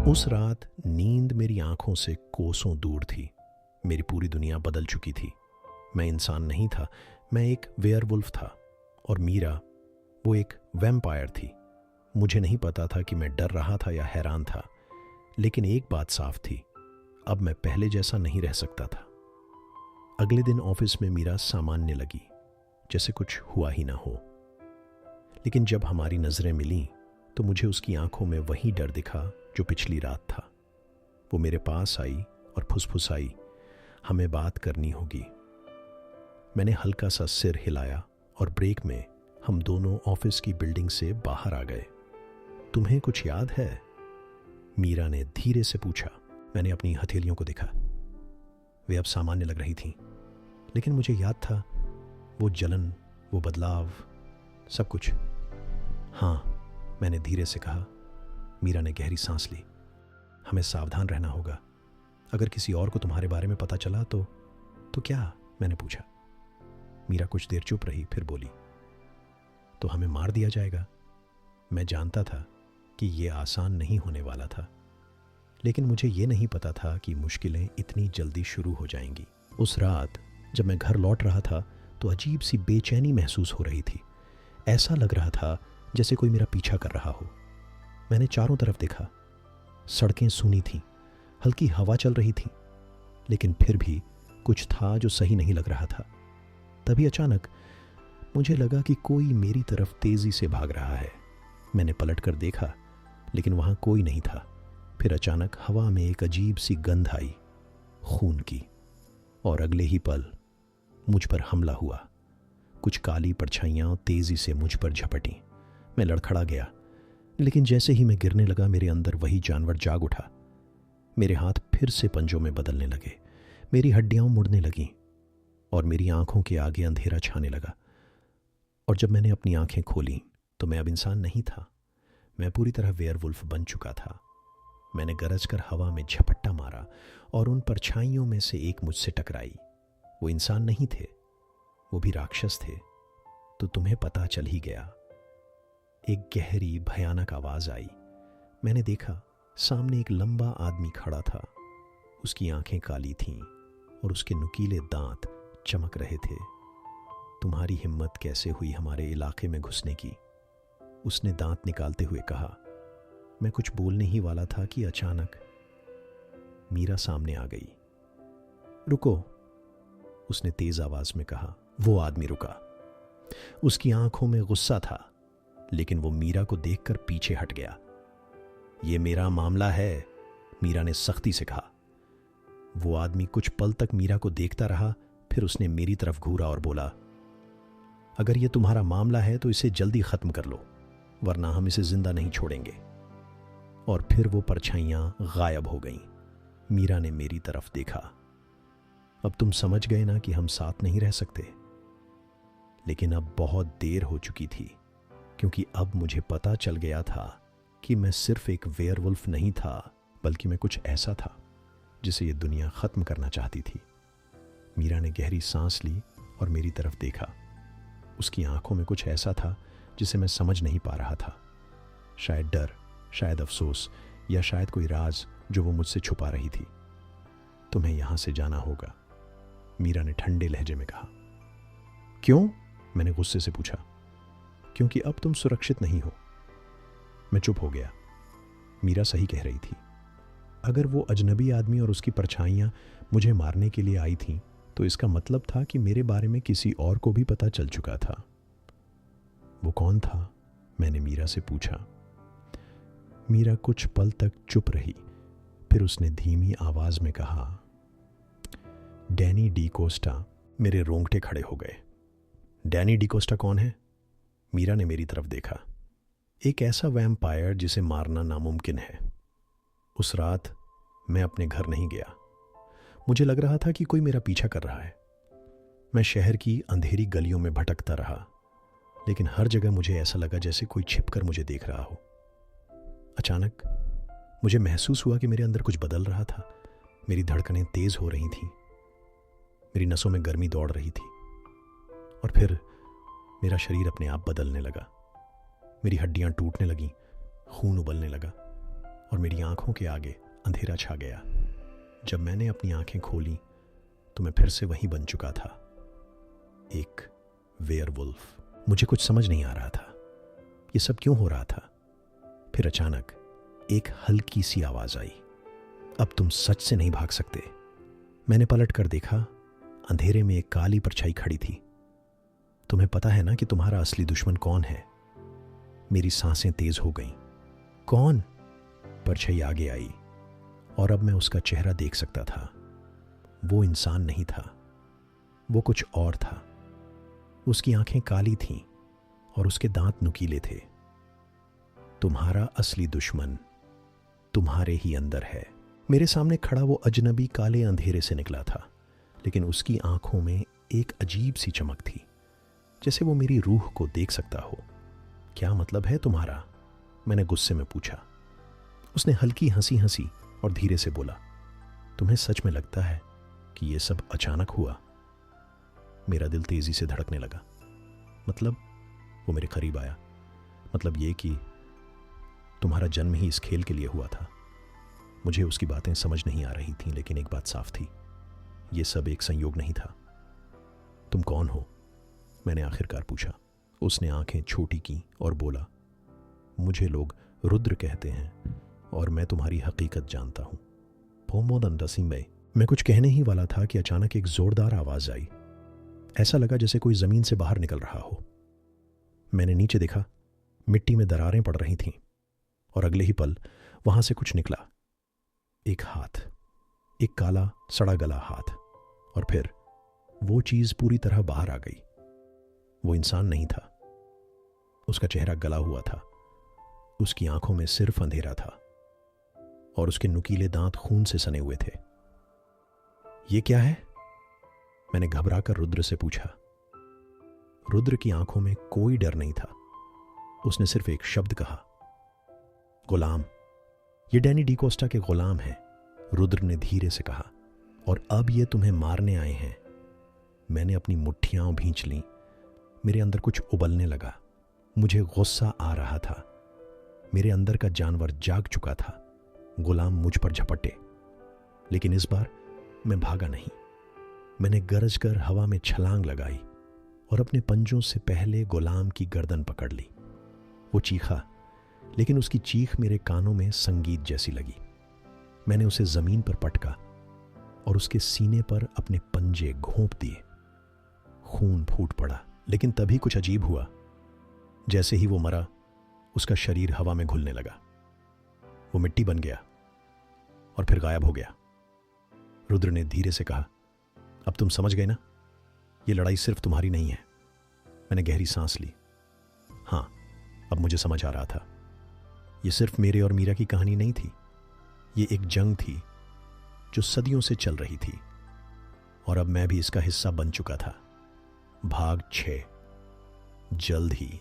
उस रात नींद मेरी आंखों से कोसों दूर थी। मेरी पूरी दुनिया बदल चुकी थी। मैं इंसान नहीं था, मैं एक वेयरवुल्फ था और मीरा वो एक वैम्पायर थी। मुझे नहीं पता था कि मैं डर रहा था या हैरान था, लेकिन एक बात साफ थी, अब मैं पहले जैसा नहीं रह सकता था। अगले दिन ऑफिस में मीरा सामान्य लगी, जैसे कुछ हुआ ही ना हो। लेकिन जब हमारी नज़रें मिलीं तो मुझे उसकी आंखों में वही डर दिखा जो पिछली रात था। वो मेरे पास आई और फुसफुसाई, हमें बात करनी होगी। मैंने हल्का सा सिर हिलाया और ब्रेक में हम दोनों ऑफिस की बिल्डिंग से बाहर आ गए। तुम्हें कुछ याद है? मीरा ने धीरे से पूछा। मैंने अपनी हथेलियों को देखा। वे अब सामान्य लग रही थीं, लेकिन मुझे याद था वो जलन, वो बदलाव, सब कुछ। हाँ, मैंने धीरे से कहा। मीरा ने गहरी सांस ली। हमें सावधान रहना होगा। अगर किसी और को तुम्हारे बारे में पता चला तो क्या? मैंने पूछा। मीरा कुछ देर चुप रही, फिर बोली, तो हमें मार दिया जाएगा। मैं जानता था कि ये आसान नहीं होने वाला था, लेकिन मुझे ये नहीं पता था कि मुश्किलें इतनी जल्दी शुरू हो जाएंगी। उस रात जब मैं घर लौट रहा था तो अजीब सी बेचैनी महसूस हो रही थी। ऐसा लग रहा था जैसे कोई मेरा पीछा कर रहा हो। मैंने चारों तरफ देखा। सड़कें सूनी थीं, हल्की हवा चल रही थी, लेकिन फिर भी कुछ था जो सही नहीं लग रहा था। तभी अचानक मुझे लगा कि कोई मेरी तरफ तेजी से भाग रहा है। मैंने पलट कर देखा, लेकिन वहां कोई नहीं था। फिर अचानक हवा में एक अजीब सी गंध आई, खून की, और अगले ही पल मुझ पर हमला हुआ। कुछ काली परछाइयां तेजी से मुझ पर झपटी। मैं लड़खड़ा गया, लेकिन जैसे ही मैं गिरने लगा मेरे अंदर वही जानवर जाग उठा। मेरे हाथ फिर से पंजों में बदलने लगे, मेरी हड्डियां मुड़ने लगीं और मेरी आंखों के आगे अंधेरा छाने लगा। और जब मैंने अपनी आंखें खोलीं तो मैं अब इंसान नहीं था। मैं पूरी तरह वेयरवुल्फ बन चुका था। मैंने गरज कर हवा में झपट्टा मारा और उन परछाइयों में से एक मुझसे टकराई। वो इंसान नहीं थे, वो भी राक्षस थे। तो तुम्हें पता चल ही गया। एक गहरी भयानक आवाज आई। मैंने देखा, सामने एक लंबा आदमी खड़ा था। उसकी आंखें काली थीं और उसके नुकीले दांत चमक रहे थे। तुम्हारी हिम्मत कैसे हुई हमारे इलाके में घुसने की? उसने दांत निकालते हुए कहा। मैं कुछ बोलने ही वाला था कि अचानक मीरा सामने आ गई। रुको, उसने तेज आवाज में कहा। वो आदमी रुका। उसकी आंखों में गुस्सा था, लेकिन वो मीरा को देखकर पीछे हट गया। ये मेरा मामला है, मीरा ने सख्ती से कहा। वो आदमी कुछ पल तक मीरा को देखता रहा, फिर उसने मेरी तरफ घूरा और बोला, अगर ये तुम्हारा मामला है तो इसे जल्दी खत्म कर लो, वरना हम इसे जिंदा नहीं छोड़ेंगे। और फिर वो परछाइयां गायब हो गईं। मीरा ने मेरी तरफ देखा। अब तुम समझ गए ना कि हम साथ नहीं रह सकते। लेकिन अब बहुत देर हो चुकी थी, क्योंकि अब मुझे पता चल गया था कि मैं सिर्फ एक वेयरवुल्फ नहीं था, बल्कि मैं कुछ ऐसा था जिसे ये दुनिया खत्म करना चाहती थी। मीरा ने गहरी सांस ली और मेरी तरफ देखा। उसकी आंखों में कुछ ऐसा था जिसे मैं समझ नहीं पा रहा था। शायद डर, शायद अफसोस, या शायद कोई राज जो वो मुझसे छुपा रही थी। तुम्हें यहां से जाना होगा, मीरा ने ठंडे लहजे में कहा। क्यों? मैंने गुस्से से पूछा। क्योंकि अब तुम सुरक्षित नहीं हो। मैं चुप हो गया। मीरा सही कह रही थी। अगर वो अजनबी आदमी और उसकी परछाइयां मुझे मारने के लिए आई थीं, तो इसका मतलब था कि मेरे बारे में किसी और को भी पता चल चुका था। वो कौन था? मैंने मीरा से पूछा। मीरा कुछ पल तक चुप रही, फिर उसने धीमी आवाज में कहा, डैनी डी कोस्टा। मेरे रोंगटे खड़े हो गए। डैनी डी कोस्टा कौन है? मीरा ने मेरी तरफ देखा। एक ऐसा वैम्पायर जिसे मारना नामुमकिन है। उस रात मैं अपने घर नहीं गया। मुझे लग रहा था कि कोई मेरा पीछा कर रहा है। मैं शहर की अंधेरी गलियों में भटकता रहा, लेकिन हर जगह मुझे ऐसा लगा जैसे कोई छिपकर मुझे देख रहा हो। अचानक मुझे महसूस हुआ कि मेरे अंदर कुछ बदल रहा था। मेरी धड़कनें तेज हो रही थीं, मेरी नसों में गर्मी दौड़ रही थी, और फिर मेरा शरीर अपने आप बदलने लगा। मेरी हड्डियां टूटने लगीं, खून उबलने लगा। और मेरी आंखों के आगे अंधेरा छा गया। जब मैंने अपनी आंखें खोली तो मैं फिर से वहीं बन चुका था, एक वेयरवुल्फ। मुझे कुछ समझ नहीं आ रहा था, ये सब क्यों हो रहा था। फिर अचानक एक हल्की सी आवाज आई, अब तुम सच से नहीं भाग सकते। मैंने पलट कर देखा, अंधेरे में एक काली परछाई खड़ी थी। तुम्हें पता है ना कि तुम्हारा असली दुश्मन कौन है? मेरी सांसें तेज हो गईं। कौन? परछाई आगे आई और अब मैं उसका चेहरा देख सकता था। वो इंसान नहीं था, वो कुछ और था। उसकी आंखें काली थीं और उसके दांत नुकीले थे। तुम्हारा असली दुश्मन तुम्हारे ही अंदर है। मेरे सामने खड़ा वो अजनबी काले अंधेरे से निकला था, लेकिन उसकी आंखों में एक अजीब सी चमक थी, जैसे वो मेरी रूह को देख सकता हो। क्या मतलब है तुम्हारा? मैंने गुस्से में पूछा। उसने हल्की हंसी हंसी और धीरे से बोला, तुम्हें सच में लगता है कि ये सब अचानक हुआ? मेरा दिल तेजी से धड़कने लगा। मतलब? वो मेरे करीब आया। मतलब ये कि तुम्हारा जन्म ही इस खेल के लिए हुआ था। मुझे उसकी बातें समझ नहीं आ रही थीं, लेकिन एक बात साफ थी, ये सब एक संयोग नहीं था। तुम कौन हो? मैंने आखिरकार पूछा। उसने आंखें छोटी की और बोला, मुझे लोग रुद्र कहते हैं और मैं तुम्हारी हकीकत जानता हूं। मैं कुछ कहने ही वाला था कि अचानक एक जोरदार आवाज आई। ऐसा लगा जैसे कोई जमीन से बाहर निकल रहा हो। मैंने नीचे देखा, मिट्टी में दरारें पड़ रही थीं और अगले ही पल वहां से कुछ निकला। एक हाथ, एक काला सड़ा गला हाथ। और फिर वो चीज पूरी तरह बाहर आ गई। वो इंसान नहीं था। उसका चेहरा गला हुआ था, उसकी आंखों में सिर्फ अंधेरा था और उसके नुकीले दांत खून से सने हुए थे। ये क्या है? मैंने घबराकर रुद्र से पूछा। रुद्र की आंखों में कोई डर नहीं था। उसने सिर्फ एक शब्द कहा, गुलाम। ये डैनी डिकोस्टा के गुलाम हैं, रुद्र ने धीरे से कहा, और अब ये तुम्हें मारने आए हैं। मैंने अपनी मुट्ठियां भींच लीं। मेरे अंदर कुछ उबलने लगा। मुझे गुस्सा आ रहा था। मेरे अंदर का जानवर जाग चुका था। गुलाम मुझ पर झपटे, लेकिन इस बार मैं भागा नहीं। मैंने गरज कर हवा में छलांग लगाई और अपने पंजों से पहले गुलाम की गर्दन पकड़ ली। वो चीखा, लेकिन उसकी चीख मेरे कानों में संगीत जैसी लगी। मैंने उसे जमीन पर पटका और उसके सीने पर अपने पंजे घोंप दिए। खून फूट पड़ा, लेकिन तभी कुछ अजीब हुआ। जैसे ही वो मरा, उसका शरीर हवा में घुलने लगा। वो मिट्टी बन गया और फिर गायब हो गया। रुद्र ने धीरे से कहा, अब तुम समझ गए ना, ये लड़ाई सिर्फ तुम्हारी नहीं है। मैंने गहरी सांस ली। हां, अब मुझे समझ आ रहा था। ये सिर्फ मेरे और मीरा की कहानी नहीं थी। ये एक जंग थी जो सदियों से चल रही थी और अब मैं भी इसका हिस्सा बन चुका था। भाग 6 जल्द ही।